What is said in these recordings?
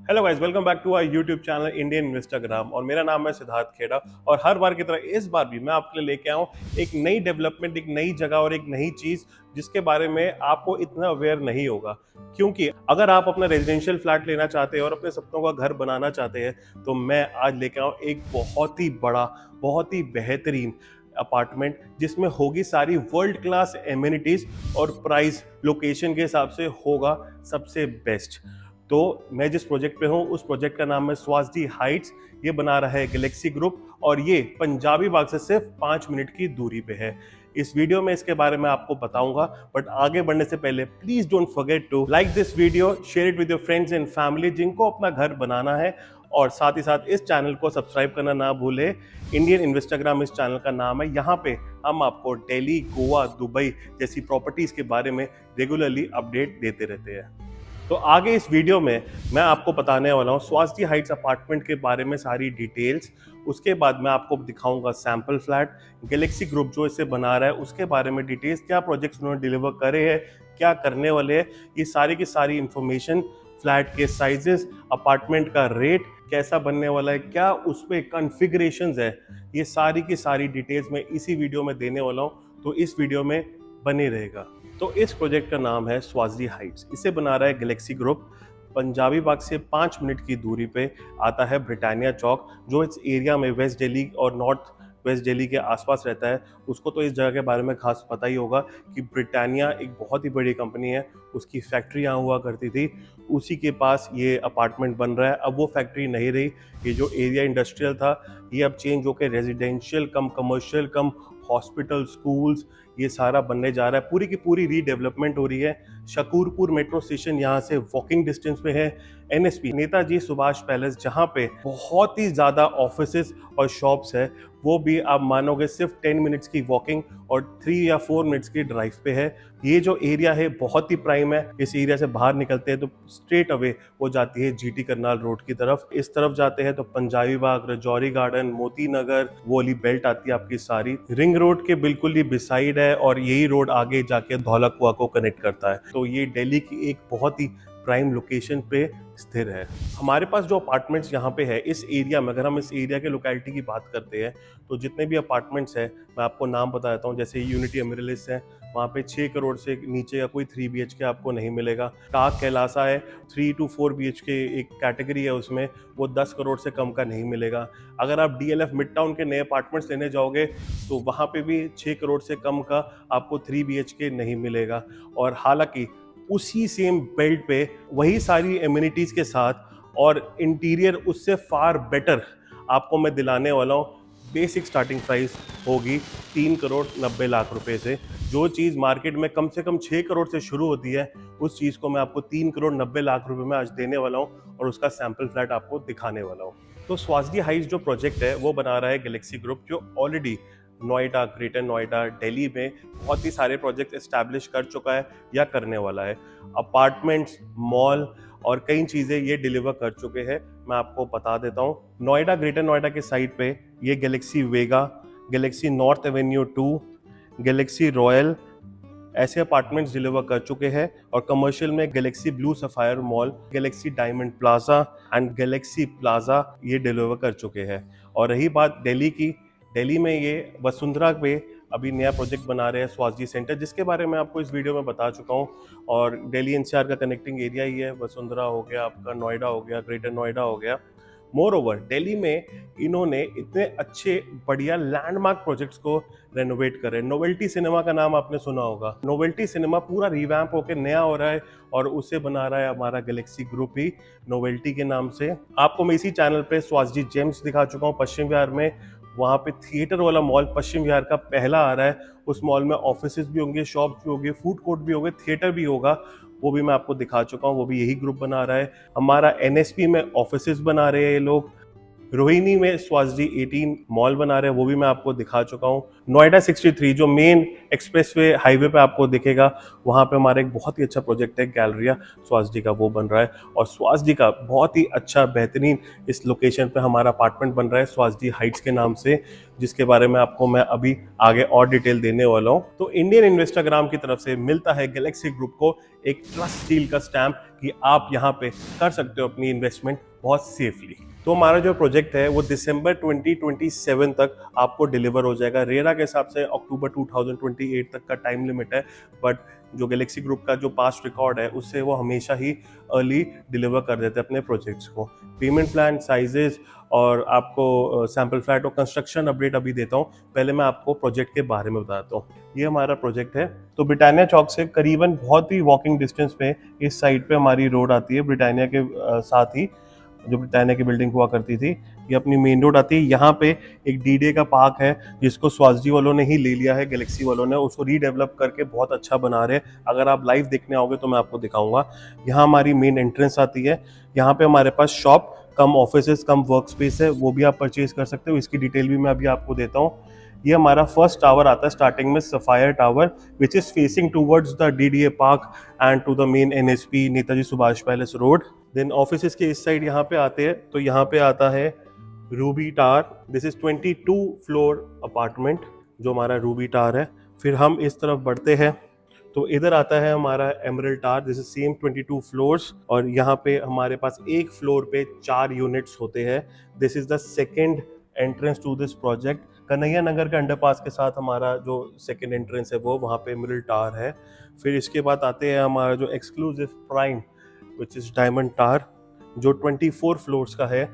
Hello guys, welcome back to our YouTube channel Indian Investagram. और मेरा नाम है सिद्धार्थ खेड़ा। और हर बार की तरह इस बार भी मैं आपके लिए लेके आऊँ एक नई डेवलपमेंट, एक नई जगह और एक नई चीज़ जिसके बारे में आपको इतना अवेयर नहीं होगा। क्योंकि अगर आप अपना रेजिडेंशियल फ्लैट लेना चाहते हैं और अपने सपनों का घर बनाना चाहते हैं तो मैं आज लेके आऊँ एक बहुत ही बड़ा, बहुत ही बेहतरीन अपार्टमेंट जिसमें होगी सारी वर्ल्ड क्लास एमिनिटीज और प्राइस लोकेशन के हिसाब से होगा सबसे बेस्ट। तो मैं जिस प्रोजेक्ट पे हूँ उस प्रोजेक्ट का नाम है स्वासडी हाइट्स। ये बना रहा है गैलेक्सी ग्रुप और ये पंजाबी बाग से सिर्फ 5 मिनट की दूरी पे है। इस वीडियो में इसके बारे में आपको बताऊंगा, बट आगे बढ़ने से पहले please don't forget to like this video, share it with your friends and family जिनको अपना घर बनाना है। और साथ ही साथ इस चैनल को सब्सक्राइब करना ना भूले। इंडियन इन्वेस्टाग्राम इस चैनल का नाम है। यहाँ पे हम आपको दिल्ली, गोवा, दुबई जैसी प्रॉपर्टीज के बारे में रेगुलरली अपडेट देते रहते हैं। तो आगे इस वीडियो में मैं आपको बताने वाला हूँ स्वासडी हाइट्स अपार्टमेंट के बारे में सारी डिटेल्स। उसके बाद मैं आपको दिखाऊंगा सैंपल फ्लैट, गैलेक्सी ग्रुप जो इसे बना रहा है उसके बारे में डिटेल्स, क्या प्रोजेक्ट्स उन्होंने डिलीवर करे हैं, क्या करने वाले हैं, ये सारी की सारी इंफॉर्मेशन, फ्लैट के साइजेस, अपार्टमेंट का रेट कैसा बनने वाला है, क्या उस पर कॉन्फ़िगरेशंस है, ये सारी की सारी डिटेल्स मैं इसी वीडियो में देने वाला हूँ। तो इस वीडियो में बने रहेगा। तो इस प्रोजेक्ट का नाम है स्वासडी हाइट्स। इसे बना रहा है गैलेक्सी ग्रुप। पंजाबी बाग से 5 मिनट की दूरी पे आता है ब्रिटानिया चौक, जो इस एरिया में वेस्ट दिल्ली और नॉर्थ वेस्ट दिल्ली के आसपास रहता है। उसको तो इस जगह के बारे में खास पता ही होगा कि ब्रिटानिया एक बहुत ही बड़ी कंपनी है, उसकी फैक्ट्री यहाँ हुआ करती थी। उसी के पास ये अपार्टमेंट बन रहा है। अब वो फैक्ट्री नहीं रही, ये जो एरिया इंडस्ट्रियल था ये अब चेंज होकर रेजिडेंशियल कम कमर्शियल कम हॉस्पिटल, स्कूल्स, ये सारा बनने जा रहा है। पूरी की पूरी रीडेवलपमेंट हो रही है। शकूरपुर मेट्रो स्टेशन यहाँ से वॉकिंग डिस्टेंस पे है। एनएसपी नेताजी सुभाष पैलेस जहाँ पे बहुत ही ज़्यादा ऑफिसेज और शॉप्स है, वो भी आप मानोगे सिर्फ 10 मिनट्स की वॉकिंग और 3 या 4 मिनट्स की ड्राइव पे है। ये जो एरिया है बहुत ही प्राइम है। इस एरिया से बाहर निकलते हैं तो स्ट्रेट अवे वो जाती है जीटी करनाल रोड की तरफ। इस तरफ जाते हैं तो पंजाबी बाग, रजौरी गार्डन, मोती नगर, वो वाली बेल्ट आती है आपकी सारी। रिंग रोड के बिल्कुल ही बिसाइड है और यही रोड आगे जाके धौला कुआं को कनेक्ट करता है। तो ये दिल्ली की एक बहुत ही प्राइम लोकेशन पे स्थिर है। हमारे पास जो अपार्टमेंट्स यहाँ पे है इस एरिया में, अगर हम इस एरिया के लोकेलिटी की बात करते हैं तो जितने भी अपार्टमेंट्स हैं मैं आपको नाम बता देता हूँ। जैसे यूनिटी एमिरेलिस है, वहाँ पे 6 करोड़ से नीचे का कोई 3 BHK आपको नहीं मिलेगा। टाक कैलासा है, 3 to 4 BHK एक कैटेगरी है, उसमें वो 10 करोड़ से कम का नहीं मिलेगा। अगर आप DLF मिड टाउन के नए अपार्टमेंट्स लेने जाओगे तो वहाँ पे भी 6 करोड़ से कम का आपको 3 BHK नहीं मिलेगा। और हालांकि उसी सेम बेल्ट पे वही सारी एमिनिटीज के साथ और इंटीरियर उससे फार बेटर आपको मैं दिलाने वाला हूँ। बेसिक स्टार्टिंग प्राइस होगी 3 करोड़ 90 लाख रुपए से। जो चीज़ मार्केट में कम से कम 6 करोड़ से शुरू होती है उस चीज़ को मैं आपको 3 करोड़ 90 लाख रुपए में आज देने वाला हूँ और उसका सैंपल फ्लैट आपको दिखाने वाला हूँ। तो स्वासडी हाइट्स जो प्रोजेक्ट है वो बना रहा है गैलेक्सी ग्रुप, जो ऑलरेडी नोएडा, ग्रेटर नोएडा, दिल्ली में बहुत ही सारे प्रोजेक्ट एस्टैब्लिश कर चुका है या करने वाला है। अपार्टमेंट्स, मॉल और कई चीज़ें ये डिलीवर कर चुके हैं। मैं आपको बता देता हूँ, नोएडा, ग्रेटर नोएडा के साइड पे ये Galaxy Vega, Galaxy North Avenue 2, Galaxy Royal ऐसे अपार्टमेंट्स डिलीवर कर चुके हैं। और कमर्शियल में Galaxy Blue Sapphire mall, Galaxy Diamond Plaza and Galaxy Plaza ये डिलीवर कर चुके हैं। और रही बात दिल्ली की, दिल्ली में ये वसुंधरा पे अभी नया प्रोजेक्ट बना रहे हैं स्वासडी सेंटर, जिसके बारे में आपको इस वीडियो में बता चुका हूँ। और दिल्ली NCR का कनेक्टिंग एरिया ही है। वसुंधरा हो गया, आपका नोएडा हो गया, ग्रेटर नोएडा हो गया। मोर ओवर दिल्ली में इन्होंने इतने अच्छे बढ़िया लैंडमार्क प्रोजेक्ट्स को रेनोवेट करे। नोवेल्टी सिनेमा का नाम आपने सुना होगा। नोवेल्टी सिनेमा पूरा रिवैम्प होकर नया हो रहा है और उसे बना रहा है हमारा गैलेक्सी ग्रुप ही, नोवेल्टी के नाम से। आपको मैं इसी चैनल पे स्वासडी जेम्स दिखा चुका हूँ पश्चिम विहार में। वहाँ पे थिएटर वाला मॉल पश्चिम विहार का पहला आ रहा है। उस मॉल में ऑफिसेज भी होंगे, शॉप्स भी होंगे, फूड कोर्ट भी होंगे, थिएटर भी होगा, वो भी मैं आपको दिखा चुका हूँ। वो भी यही ग्रुप बना रहा है। हमारा NSP में ऑफिसेज बना रहे हैं ये लोग। रोहिणी में स्वासडी 18 मॉल बना रहे हैं, वो भी मैं आपको दिखा चुका हूँ। नोएडा 63 जो मेन एक्सप्रेसवे हाईवे पे आपको दिखेगा, वहाँ पे हमारा एक बहुत ही अच्छा प्रोजेक्ट है गैलरिया स्वासडी का, वो बन रहा है। और स्वासडी का बहुत ही अच्छा बेहतरीन इस लोकेशन पे हमारा अपार्टमेंट बन रहा है स्वासडी हाइट्स के नाम से, जिसके बारे में आपको मैं अभी आगे और डिटेल देने वाला हूँ। तो इंडियन इन्वेस्टाग्राम की तरफ से मिलता है गैलेक्सी ग्रुप को एक ट्रस्ट सील का स्टैम्प कि आप यहाँ पे कर सकते हो अपनी इन्वेस्टमेंट बहुत सेफली। तो हमारा जो प्रोजेक्ट है वो दिसंबर 2027 तक आपको डिलीवर हो जाएगा। रेरा के हिसाब से अक्टूबर 2028 तक का टाइम लिमिट है, बट जो गैलेक्सी ग्रुप का जो पास्ट रिकॉर्ड है उससे वो हमेशा ही अर्ली डिलीवर कर देते हैं अपने प्रोजेक्ट्स को। पेमेंट प्लान, साइजेस और आपको सैंपल फ्लैट और कंस्ट्रक्शन अपडेट अभी देता हूँ। पहले मैं आपको प्रोजेक्ट के बारे में बताता हूँ। ये हमारा प्रोजेक्ट है। तो ब्रिटानिया चौक से करीबन बहुत ही वॉकिंग डिस्टेंस पे इस साइड पे हमारी रोड आती है। ब्रिटानिया के साथ ही जो ब्रिटानिया की बिल्डिंग हुआ करती थी, ये अपनी मेन रोड आती है। यहाँ पे एक डीडे का पार्क है जिसको स्वासडी वालों ने ही ले लिया है, गैलेक्सी वालों ने उसको रीडेवलप करके बहुत अच्छा बना रहे हैं। अगर आप लाइव देखने आओगे तो मैं आपको दिखाऊंगा। यहाँ हमारी मेन एंट्रेंस आती है। यहाँ पे हमारे पास शॉप कम ऑफिसेस कम वर्क स्पेस है, वो भी आप परचेज कर सकते हो। इसकी डिटेल भी मैं अभी आपको देता हूँ। ये हमारा फर्स्ट टावर आता है स्टार्टिंग में, sapphire tower, which is facing towards the DDA park and to the main NSP Netaji Subhash palace road. Then offices के इस साइड यहाँ पे आते हैं, तो यहाँ पे आता है Ruby tower. This is 22 floor apartment जो हमारा रूबी टावर है। फिर हम इस तरफ बढ़ते हैं तो इधर आता है हमारा emerald tower. This is same 22 floors और यहाँ पे हमारे पास एक फ्लोर पे 4 यूनिट्स होते हैं। This is the second entrance to this project. Kanhaiya Nagar के अंडरपास के साथ हमारा जो सेकेंड एंट्रेंस है वो वहाँ पे एमरल्ड टावर है। फिर इसके बाद आते हैं हमारा जो exclusive prime which is diamond tower जो 24 फ्लोर्स का है।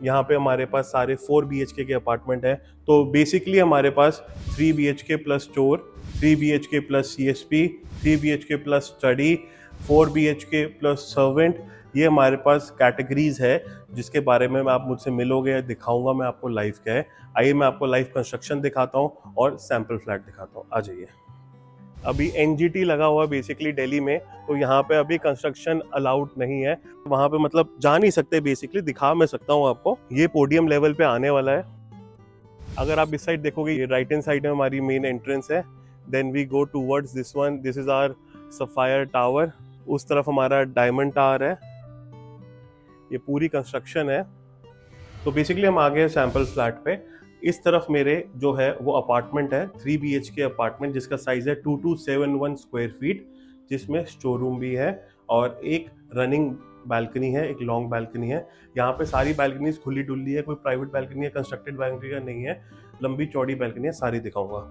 यहाँ पे हमारे पास सारे 4 BHK के अपार्टमेंट है। तो बेसिकली हमारे पास 3 BHK plus store, 3 BHK plus CSP, 3 BHK plus study, 4 BHK plus servant, ये हमारे पास कैटेगरीज है जिसके बारे में आप मुझसे मिलोगे, दिखाऊंगा मैं आपको लाइव क्या है। आइए मैं आपको लाइव कंस्ट्रक्शन दिखाता हूँ और सैंपल फ्लैट दिखाता हूँ। आ जाइए। अभी NGT लगा हुआ है बेसिकली दिल्ली में, तो यहाँ पे अभी कंस्ट्रक्शन अलाउड नहीं है। वहाँ पे मतलब जा नहीं सकते, बेसिकली दिखा मैं सकता हूँ आपको। ये पोडियम लेवल पे आने वाला है। अगर आप इस साइड देखोगे, ये राइट हैंड साइड में हमारी मेन एंट्रेंस है। Then we go towards this one, this is our sapphire tower. उस तरफ हमारा डायमंड टावर है। ये पूरी कंस्ट्रक्शन है। तो बेसिकली हम आ गए सैंपल फ्लैट पे। इस तरफ मेरे जो है वो अपार्टमेंट है, 3 BHK अपार्टमेंट जिसका साइज है 2271 स्क्वायर फीट, जिसमें स्टोर रूम भी है और एक रनिंग बालकनी है, एक लॉन्ग बालकनी है। यहाँ पे सारी बालकनीज खुली डुल्ली है, कोई प्राइवेट बालकनी है, कंस्ट्रक्टेड बालकनी नहीं है, लंबी चौड़ी बालकनी है, सारी दिखाऊंगा।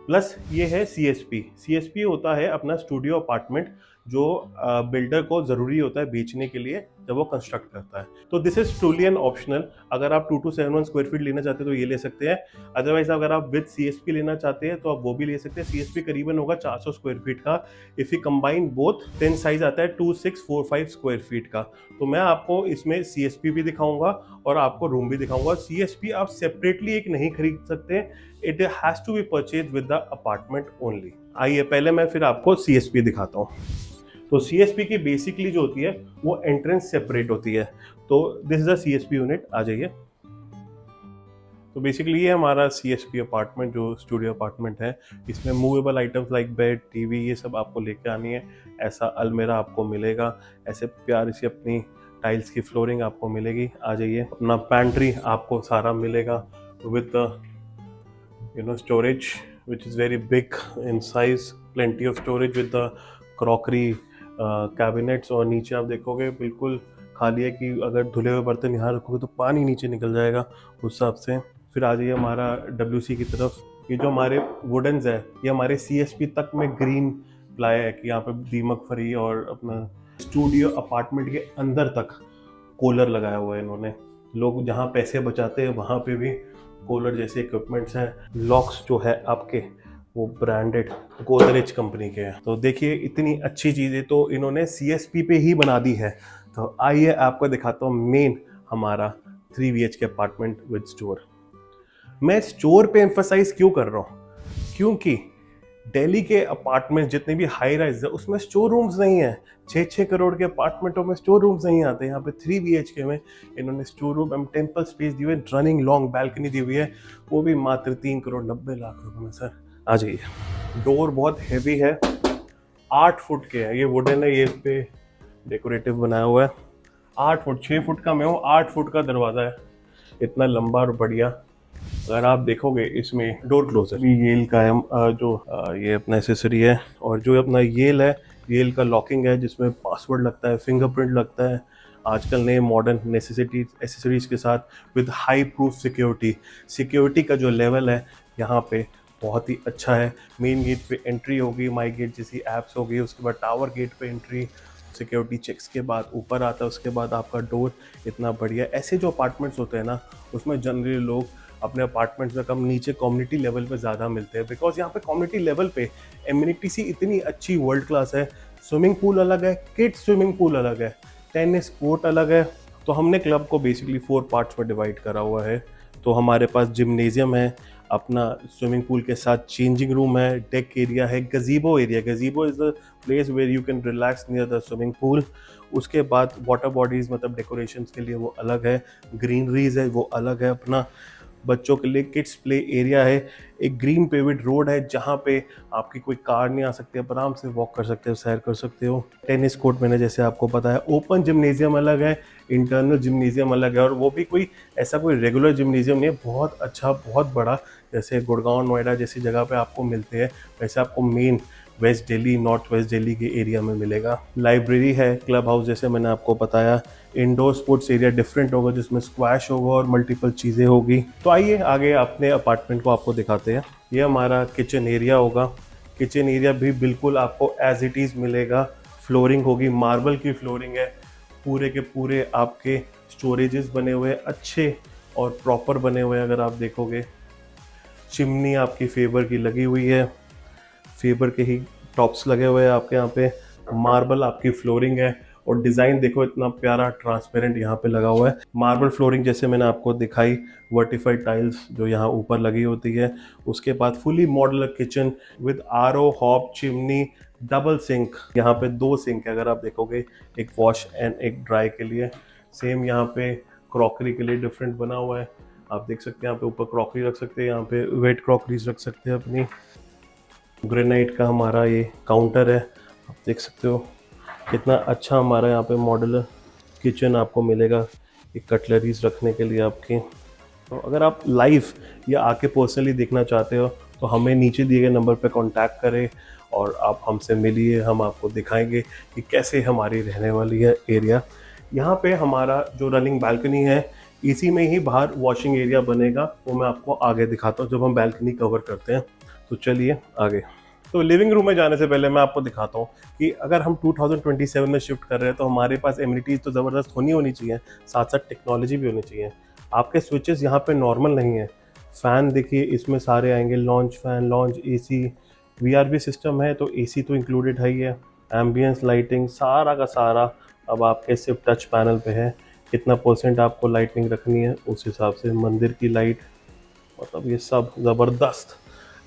प्लस ये है CSP होता है अपना स्टूडियो अपार्टमेंट जो बिल्डर को ज़रूरी होता है बेचने के लिए जब वो कंस्ट्रक्ट करता है। तो this is truly an optional. अगर आप 2271 स्क्वायर फीट लेना चाहते हैं तो ये ले सकते हैं। अदरवाइज अगर आप विद CSP लेना चाहते हैं तो आप वो भी ले सकते हैं। CSP करीबन होगा 400 स्क्वायर फीट का। If you combine both then size आता है 2645 स्क्वायर फीट का। तो मैं आपको इसमें CSP भी दिखाऊंगा और आपको रूम भी दिखाऊंगा। CSP आप सेपरेटली एक नहीं खरीद सकते, it has to be purchase with the apartment only. आइए पहले मैं फिर आपको CSP दिखाता हूँ। तो CSP की बेसिकली जो होती है वो एंट्रेंस सेपरेट होती है। तो this is a CSP unit. आ जाइए। तो बेसिकली ये हमारा CSP अपार्टमेंट जो स्टूडियो अपार्टमेंट है, इसमें movable items like bed, TV, ये सब आपको लेके आनी है। ऐसा अलमेरा आपको मिलेगा, ऐसे प्यारी सी अपनी टाइल्स की फ्लोरिंग आपको मिलेगी। आ जाइए। अपना पैंट्री आपको सारा मिलेगा with storage which is very big in size, plenty of storage with the crockery cabinets. और नीचे आप देखोगे बिल्कुल खाली है कि अगर धुले हुए बर्तन यहाँ रखोगे तो पानी नीचे निकल जाएगा उस हिसाब से। फिर आ जाइए हमारा WC की तरफ। ये जो हमारे वुडन्स है ये हमारे CSP तक में ग्रीन प्लाई है कि यहाँ पे दीमक फ्री, और अपना स्टूडियो अपार्टमेंट के अंदर तक कूलर लगाया हुआ है इन्होंने। लोग जहाँ पैसे बचाते हैं वहाँ पे भी कूलर जैसे इक्विपमेंट्स हैं। लॉक्स जो है आपके वो ब्रांडेड गोदरेज कंपनी के हैं। तो देखिए इतनी अच्छी चीज़ें तो इन्होंने CSP पे ही बना दी है। तो आइए आपको दिखाता हूँ मेन हमारा 3 BHK अपार्टमेंट विद स्टोर। मैं स्टोर पे एम्फसाइज क्यों कर रहा हूँ? क्योंकि दिल्ली के अपार्टमेंट जितने भी हाई राइज है उसमें स्टोर रूम्स नहीं है। 6-6 करोड़ के अपार्टमेंटों में स्टोर रूम्स नहीं आते। यहाँ पे 3 BHK में इन्होंने store room and temple space दी हुई है, रनिंग लॉन्ग बैल्कनी दी हुई है, वो भी मात्र 3 करोड़ 90 लाख रुपए में। सर आ जाइए। डोर बहुत हैवी है, 8 फुट के है, ये वुडन है, ये पे डेकोरेटिव बनाया हुआ है। 8 फुट, 6 फुट का मैं हूँ, 8 फुट का दरवाजा है, इतना लंबा और बढ़िया। अगर आप देखोगे इसमें डोर क्लोजर भी येल का है, ये अपना एसेसरी है, और जो अपना येल है, येल का लॉकिंग है जिसमें पासवर्ड लगता है, फिंगरप्रिंट लगता है। आजकल नए मॉडर्न नेसेसिटी एसेसरीज के साथ विद हाई प्रूफ सिक्योरिटी का जो लेवल है यहाँ पे बहुत ही अच्छा है। मेन गेट पे एंट्री होगी, माई गेट जैसी ऐप्स होगी, उसके बाद टावर गेट पे एंट्री, सिक्योरिटी चेक्स के बाद ऊपर आता है, उसके बाद आपका डोर इतना बढ़िया। ऐसे जो अपार्टमेंट्स होते हैं ना, उसमें जनरली लोग अपने अपार्टमेंट्स में कम, नीचे कम्युनिटी लेवल पे ज़्यादा मिलते हैं, बिकॉज यहाँ पे कम्युनिटी लेवल पे एमिनिटीज इतनी अच्छी वर्ल्ड क्लास है। स्विमिंग पूल अलग है, किड्स स्विमिंग पूल अलग है, टेनिस कोर्ट अलग है। तो हमने क्लब को बेसिकली 4 पार्ट्स में डिवाइड करा हुआ है। तो हमारे पास जिम्नेजियम है, अपना स्विमिंग पूल के साथ चेंजिंग रूम है, डेक एरिया है, gazebo area. Gazebo is the place where you can relax near the swimming pool. उसके बाद वाटर बॉडीज मतलब डेकोरेशंस के लिए वो अलग है, ग्रीनरीज है वो अलग है। अपना बच्चों के लिए किड्स प्ले एरिया है, एक ग्रीन पेविड रोड है जहाँ पे आपकी कोई कार नहीं आ सकती, आप आराम से वॉक कर सकते हो, सैर कर सकते हो। टेनिस कोर्ट मैंने जैसे आपको पता है, ओपन जिम्नेजियम अलग है, इंटरनल जिम्नेजियम अलग है, और वो भी कोई ऐसा कोई रेगुलर जिम्नेजियम नहीं है, बहुत अच्छा बहुत बड़ा, जैसे गुड़गांव नोएडा जैसी जगह पे आपको मिलते हैं वैसे आपको main west Delhi, north west Delhi के एरिया में मिलेगा। लाइब्रेरी है, क्लब हाउस जैसे मैंने आपको बताया, इंडोर स्पोर्ट्स एरिया डिफरेंट होगा जिसमें स्क्वैश होगा और मल्टीपल चीज़ें होगी। तो आइए आगे अपने अपार्टमेंट को आपको दिखाते हैं। ये हमारा किचन एरिया होगा। किचन एरिया भी बिल्कुल आपको एज इट इज़ मिलेगा। फ्लोरिंग होगी, मार्बल की फ्लोरिंग है, पूरे के पूरे आपके स्टोरेजेस बने हुए अच्छे और प्रॉपर बने हुए हैं। अगर आप देखोगे चिमनी आपकी फेबर की लगी हुई है, फेबर के ही टॉप्स लगे हुए हैं आपके यहाँ पे, मार्बल आपकी फ्लोरिंग है, और डिज़ाइन देखो इतना प्यारा ट्रांसपेरेंट यहाँ पे लगा हुआ है। मार्बल फ्लोरिंग जैसे मैंने आपको दिखाई, वर्टिफाइड टाइल्स जो यहाँ ऊपर लगी होती है। उसके बाद fully modular kitchen with RO, hob, chimney, double sink. यहाँ पे 2 सिंक है अगर आप देखोगे, एक वॉश एंड एक ड्राई के लिए। सेम यहाँ पे क्रॉकरी के लिए डिफरेंट बना हुआ है, आप देख सकते हैं। यहाँ पे ऊपर क्रॉकरी रख सकते हैं, यहाँ पे वेट क्रॉकरीज रख सकते हैं अपनी। ग्रेनाइट का हमारा ये काउंटर है, आप देख सकते हो कितना अच्छा हमारा यहाँ पे मॉड्यूलर किचन आपको मिलेगा, एक कटलरीज रखने के लिए आपकी। तो अगर आप लाइव या आके पर्सनली देखना चाहते हो तो हमें नीचे दिए गए नंबर पे कांटेक्ट करें और आप हमसे मिलिए, हम आपको दिखाएंगे कि कैसे हमारी रहने वाली है एरिया। यहाँ पे हमारा जो रनिंग बैल्कनी है, इसी में ही बाहर वॉशिंग एरिया बनेगा, वो मैं आपको आगे दिखाता हूँ जब हम बैल्कनी कवर करते हैं। तो चलिए आगे। तो लिविंग रूम में जाने से पहले मैं आपको दिखाता हूँ कि अगर हम 2027 में शिफ्ट कर रहे हैं तो हमारे पास एमिनिटीज़ तो ज़बरदस्त होनी चाहिए, साथ साथ टेक्नोलॉजी भी होनी चाहिए। आपके स्विचेस यहाँ पे नॉर्मल नहीं है। फ़ैन देखिए इसमें सारे आएंगे, launch fan, launch AC, VRV system है तो एसी तो इंक्लूडेड है ही है। एम्बियंस लाइटिंग सारा का सारा अब आपके सिर्फ टच पैनल पे है। कितना % आपको लाइटिंग रखनी है उस हिसाब से, मंदिर की लाइट, मतलब ये सब ज़बरदस्त।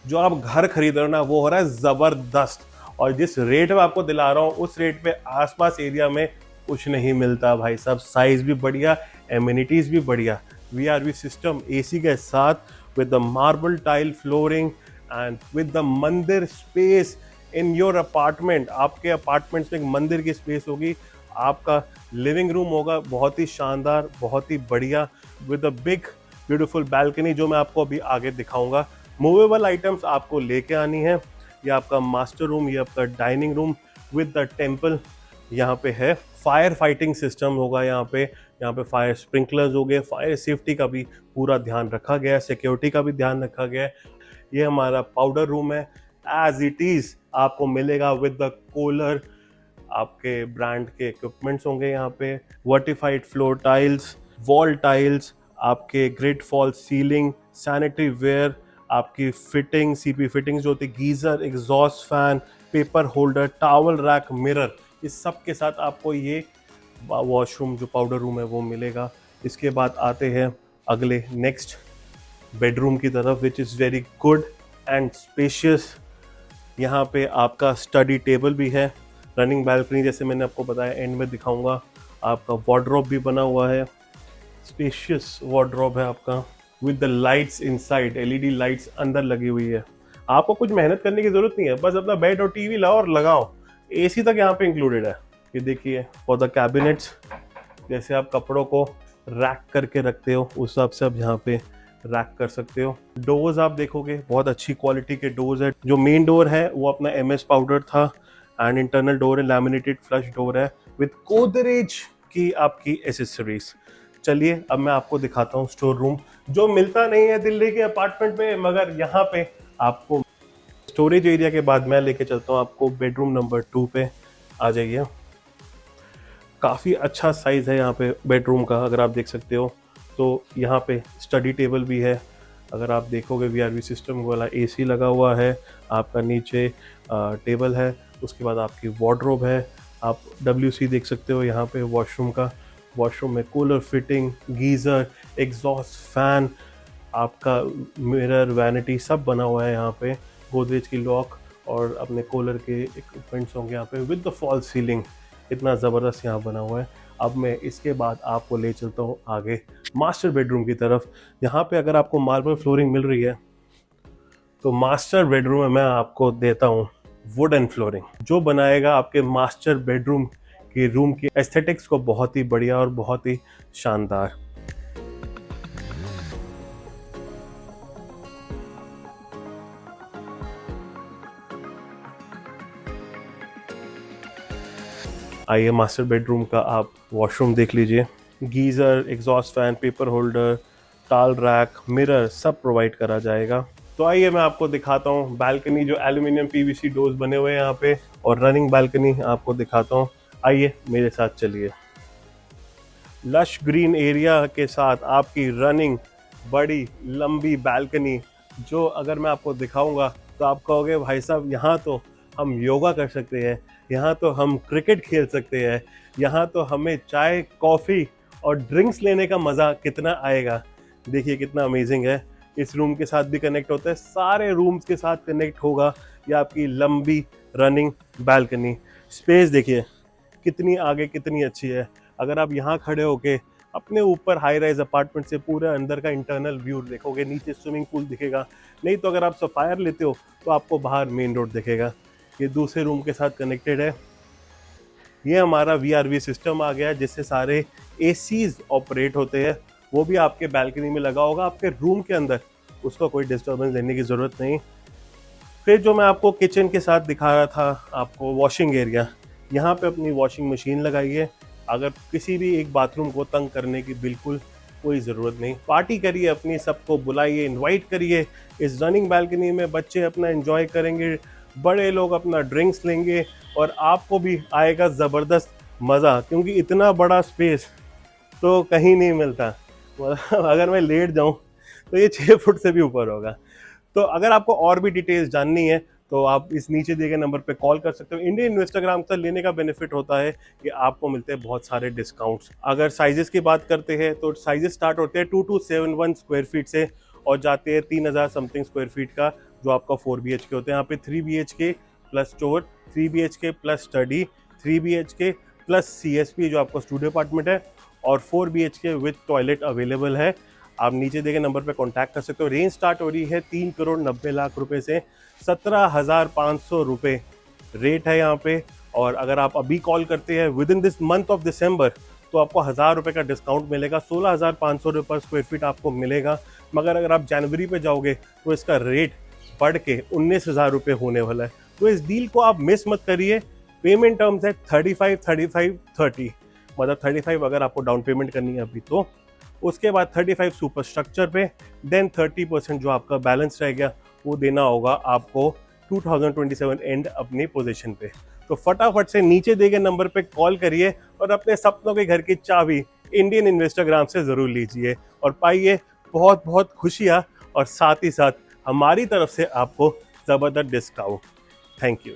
जो आप घर खरीद रहे हो ना वो हो रहा है ज़बरदस्त, और जिस रेट में आपको दिला रहा हूँ उस रेट पे आसपास एरिया में कुछ नहीं मिलता भाई साहब। साइज़ भी बढ़िया, एमिनिटीज़ भी बढ़िया, वीआरवी सिस्टम एसी के साथ with the marble tile flooring and with the मंदिर स्पेस इन योर अपार्टमेंट। आपके अपार्टमेंट्स में एक मंदिर की स्पेस होगी, आपका लिविंग रूम होगा बहुत ही शानदार, बहुत ही बढ़िया, with a big beautiful balcony जो मैं आपको अभी आगे दिखाऊंगा। मूवेबल आइटम्स आपको लेके आनी है। ये आपका मास्टर रूम, ये आपका dining room with the temple यहाँ पे है। फायर फाइटिंग सिस्टम होगा यहाँ पे फायर स्प्रिंकलर्स हो गए, फायर सेफ्टी का भी पूरा ध्यान रखा गया है, सिक्योरिटी का भी ध्यान रखा गया है। ये हमारा पाउडर रूम है, एज इट इज़ आपको मिलेगा विद द कूलर, आपके ब्रांड के इक्विपमेंट्स होंगे यहाँ पे, vitrified floor tiles, wall tiles, आपके grid fall ceiling, sanitary ware, आपकी फिटिंग, सीपी फिटिंग्स जो होती है, geyser, exhaust fan, paper holder, towel rack, mirror, इस सब के साथ आपको ये वॉशरूम जो पाउडर रूम है वो मिलेगा। इसके बाद आते हैं अगले नेक्स्ट बेडरूम की तरफ, which is very good and spacious. यहाँ पे आपका स्टडी टेबल भी है, रनिंग बैल्कनी जैसे मैंने आपको बताया, एंड में दिखाऊंगा। आपका वार्डरोब भी बना हुआ है, स्पेशियस वार्डरोब है आपका with the lights inside, LED lights अंदर लगी हुई है। आपको कुछ मेहनत करने की जरूरत नहीं है, बस अपना बेड और टीवी लाओ और लगाओ। एसी तक यहाँ पे इंक्लूडेड है। ये देखिए फॉर द कैबिनेट्स, जैसे आप कपड़ों को रैक करके रखते हो उस हिसाब से आप यहाँ पे रैक कर सकते हो। डोर्स आप देखोगे बहुत अच्छी क्वालिटी के डोर्स है। जो मेन डोर है वो अपना MS पाउडर था, एंड इंटरनल डोर है लैमिनेटेड फ्लश डोर है विद गोदरेज की आपकी एसेसरीज। चलिए अब मैं आपको दिखाता हूँ स्टोर रूम, जो मिलता नहीं है दिल्ली के अपार्टमेंट में, मगर यहाँ पे आपको स्टोरेज एरिया के बाद मैं लेके चलता हूँ आपको बेडरूम नंबर 2 पे। आ जाइए, काफ़ी अच्छा साइज़ है यहाँ पे बेडरूम का, अगर आप देख सकते हो। तो यहाँ पे स्टडी टेबल भी है, अगर आप देखोगे VRV सिस्टम वाला AC लगा हुआ है, आपका नीचे टेबल है, उसके बाद आपकी वार्डरोब है, आप WC देख सकते हो यहाँ पे वॉशरूम का। वॉशरूम में cooler fitting, geyser, exhaust fan, आपका मिरर, वैनिटी सब बना हुआ है यहाँ पे। गोदरेज की लॉक और अपने कूलर के इक्विपमेंट्स होंगे यहाँ पे विद द फॉल सीलिंग। इतना ज़बरदस्त यहाँ बना हुआ है। अब मैं इसके बाद आपको ले चलता हूँ आगे मास्टर बेडरूम की तरफ। यहाँ पे अगर आपको मार्बल फ्लोरिंग मिल रही है, तो मास्टर बेडरूम में मैं आपको देता हूँ वुडन फ्लोरिंग, जो बनाएगा आपके मास्टर बेडरूम की रूम की एस्थेटिक्स को बहुत ही बढ़िया और बहुत ही शानदार। आइए मास्टर बेडरूम का आप वॉशरूम देख लीजिए। Geyser, exhaust fan, paper holder, टाल रैक, मिरर सब प्रोवाइड करा जाएगा। तो आइए मैं आपको दिखाता हूँ बैल्कनी, जो एल्यूमिनियम PVC डोर्स बने हुए हैं यहाँ पे, और रनिंग बैल्कनी आपको दिखाता हूँ। आइए मेरे साथ चलिए। लश ग्रीन एरिया के साथ आपकी रनिंग बड़ी लंबी बैल्कनी, जो अगर मैं आपको दिखाऊंगा तो आप कहोगे भाई साहब यहाँ तो हम योगा कर सकते हैं, यहाँ तो हम क्रिकेट खेल सकते हैं, यहाँ तो हमें चाय कॉफ़ी और ड्रिंक्स लेने का मज़ा कितना आएगा। देखिए कितना अमेजिंग है। इस रूम के साथ भी कनेक्ट होता है, सारे रूम्स के साथ कनेक्ट होगा ये आपकी लंबी रनिंग बैल्कनी। स्पेस देखिए कितनी आगे, कितनी अच्छी है। अगर आप यहाँ खड़े होके अपने ऊपर हाई राइज अपार्टमेंट से पूरे अंदर का इंटरनल व्यू देखोगे, नीचे स्विमिंग पूल दिखेगा। नहीं तो अगर आप सफायर लेते हो तो आपको बाहर मेन रोड दिखेगा। ये दूसरे रूम के साथ कनेक्टेड है। ये हमारा VRV सिस्टम आ गया है, जिससे सारे ACs ऑपरेट होते हैं। वो भी आपके बैल्कनी में लगा होगा आपके रूम के अंदर, उसको कोई डिस्टर्बेंस देने की ज़रूरत नहीं। फिर जो मैं आपको किचन के साथ दिखा रहा था, आपको वॉशिंग एरिया, यहाँ पे अपनी वॉशिंग मशीन लगाइए। अगर किसी भी एक बाथरूम को तंग करने की बिल्कुल कोई ज़रूरत नहीं। पार्टी करिए अपनी, सबको बुलाइए, इनवाइट करिए। इस रनिंग बैल्कनी में बच्चे अपना एंजॉय करेंगे, बड़े लोग अपना ड्रिंक्स लेंगे, और आपको भी आएगा ज़बरदस्त मज़ा, क्योंकि इतना बड़ा स्पेस तो कहीं नहीं मिलता। अगर मैं लेट जाऊँ तो ये 6 फुट से भी ऊपर होगा। तो अगर आपको और भी डिटेल्स जाननी है तो आप इस नीचे दिए गए नंबर पे कॉल कर सकते हो। इंडियन इन्वेस्टाग्राम का लेने का बेनिफिट होता है कि आपको मिलते हैं बहुत सारे डिस्काउंट्स। अगर साइजेस की बात करते हैं तो साइजेस स्टार्ट होते हैं 2271 स्क्वायर फीट से और जाते हैं 3000 समथिंग स्क्वायर फीट का, जो आपका 4 BHK होते हैं। यहाँ पे 3 BHK plus store, 3 BHK plus study, 3 BHK plus CSP जो आपका स्टूडियो अपार्टमेंट है, और 4 BHK विद टॉयलेट अवेलेबल है। आप नीचे दिए गए नंबर पे कांटेक्ट कर सकते हो। रेंज स्टार्ट हो रही है 3,90,00,000 रुपए से, 17,500 रुपये रेट है यहाँ पे। और अगर आप अभी कॉल करते हैं with in this month of December, तो आपको 1,000 रुपये का डिस्काउंट मिलेगा, 16,500 रुपये पर स्क्वायर फीट आपको मिलेगा। मगर अगर आप जनवरी पे जाओगे तो इसका रेट बढ़ के 19,000 रुपये होने वाला है। तो इस डील को आप मिस मत करिए। पेमेंट टर्म्स है 35, 35, 30, मतलब 35 अगर आपको डाउन पेमेंट करनी है अभी, तो उसके बाद 35 सुपर स्ट्रक्चर पे, देन 30% जो आपका बैलेंस रह गया वो देना होगा आपको 2027 एंड अपनी पोजीशन पे। तो फटाफट से नीचे दिए गए नंबर पे कॉल करिए और अपने सपनों के घर की चाबी इंडियन इन्वेस्टाग्राम से ज़रूर लीजिए और पाइए बहुत बहुत खुशियाँ, और साथ ही साथ हमारी तरफ से आपको ज़बरदस्त डिस्काउंट। Thank you.